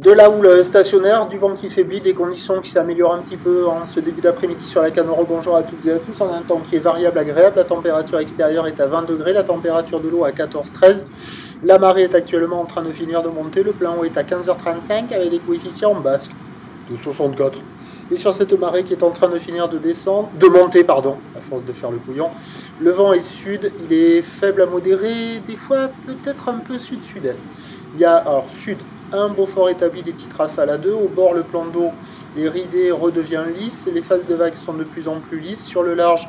De la houle stationnaire, du vent qui faiblit, des conditions qui s'améliorent un petit peu en ce début d'après-midi sur la Canoro. Bonjour à toutes et à tous. On a un temps qui est variable, agréable. La température extérieure est à 20 degrés, la température de l'eau à 14-13. La marée est actuellement en train de finir de monter. Le plein eau est à 15h35 avec des coefficients basques de 64. Et sur cette marée qui est en train de finir de monter, à force de faire le couillon, le vent est sud, il est faible à modéré, des fois peut-être un peu sud-sud-est. Il y a, alors sud, un beau fort établi, des petites rafales à 2. Au bord, le plan d'eau est ridé, redevient lisse. Les phases de vagues sont de plus en plus lisses. Sur le large,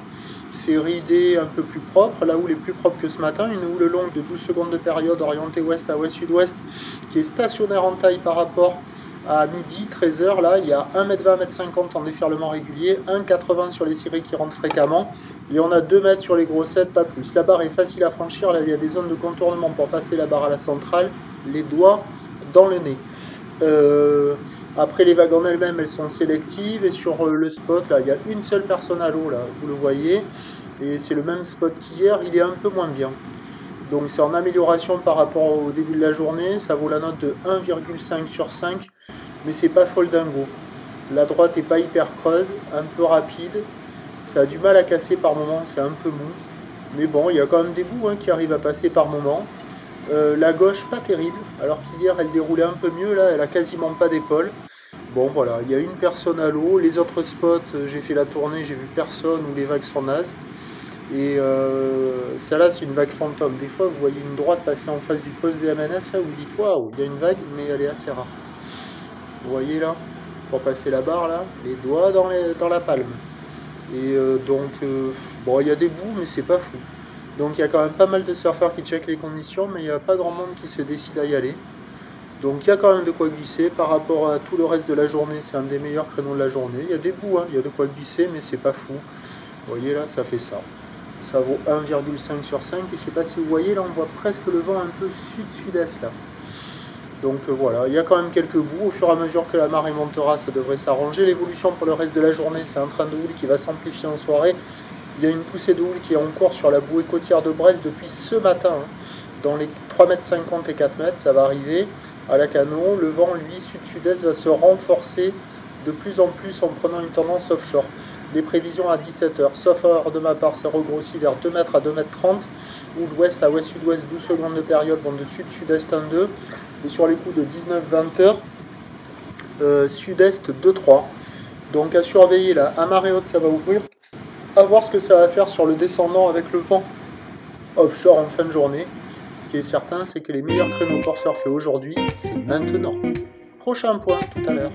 c'est ridé, un peu plus propre. La houle est plus propre que ce matin. Une houle longue de 12 secondes de période orientée ouest à ouest-sud-ouest qui est stationnaire en taille par rapport à midi, 13h. Là, il y a 1m20, 1m50 en déferlement régulier, 1m80 sur les cirés qui rentrent fréquemment. Et on a 2 mètres sur les grossettes, pas plus. La barre est facile à franchir. Là, il y a des zones de contournement pour passer la barre à la centrale. Les doigts dans le nez. Après, les vagues en elles-mêmes, elles sont sélectives. Et sur le spot, là, il y a une seule personne à l'eau, là, vous le voyez. Et c'est le même spot qu'hier, il est un peu moins bien. Donc c'est en amélioration par rapport au début de la journée. Ça vaut la note de 1,5 sur 5. Mais c'est pas folle dingo. La droite est pas hyper creuse, un peu rapide. Ça a du mal à casser par moment, c'est un peu mou. Mais bon, il y a quand même des bouts qui arrivent à passer par moment. La gauche, pas terrible, alors qu'hier elle déroulait un peu mieux, là elle a quasiment pas d'épaule. Bon voilà, il y a une personne à l'eau, les autres spots, j'ai fait la tournée, j'ai vu personne ou les vagues sont nazes. Et celle-là c'est une vague fantôme. Des fois vous voyez une droite passer en face du poste des MNS, là vous dites waouh, il y a une vague, mais elle est assez rare. Vous voyez là, pour passer la barre là, les doigts dans la palme. Et bon il y a des bouts, mais c'est pas fou. Donc il y a quand même pas mal de surfeurs qui checkent les conditions, mais il n'y a pas grand monde qui se décide à y aller. Donc il y a quand même de quoi glisser. Par rapport à tout le reste de la journée, c'est un des meilleurs créneaux de la journée. Il y a des bouts, il y a de quoi glisser, mais c'est pas fou. Vous voyez là, ça fait ça. Ça vaut 1,5 sur 5. Et je ne sais pas si vous voyez, là on voit presque le vent un peu sud-sud-est là. Donc voilà, il y a quand même quelques bouts. Au fur et à mesure que la marée montera, ça devrait s'arranger. L'évolution pour le reste de la journée, c'est un train de houle qui va s'amplifier en soirée. Il y a une poussée de houle qui est en cours sur la bouée côtière de Brest depuis ce matin. Dans les 3,50 m et 4 m, ça va arriver à la Cano. Le vent, lui, sud-sud-est, va se renforcer de plus en plus en prenant une tendance offshore. Les prévisions à 17h, sauf erreur de ma part, ça regrossit vers 2 m à 2 m 30. Ou l'ouest à ouest-sud-ouest, 12 secondes de période, vont de sud-sud-est 1-2. Et sur les coups de 19-20 h, sud-est 2-3. Donc à surveiller là, à marée haute, ça va ouvrir. À voir ce que ça va faire sur le descendant avec le vent offshore en fin de journée. Ce qui est certain, c'est que les meilleurs créneaux pour surfer aujourd'hui, c'est maintenant. Prochain point tout à l'heure.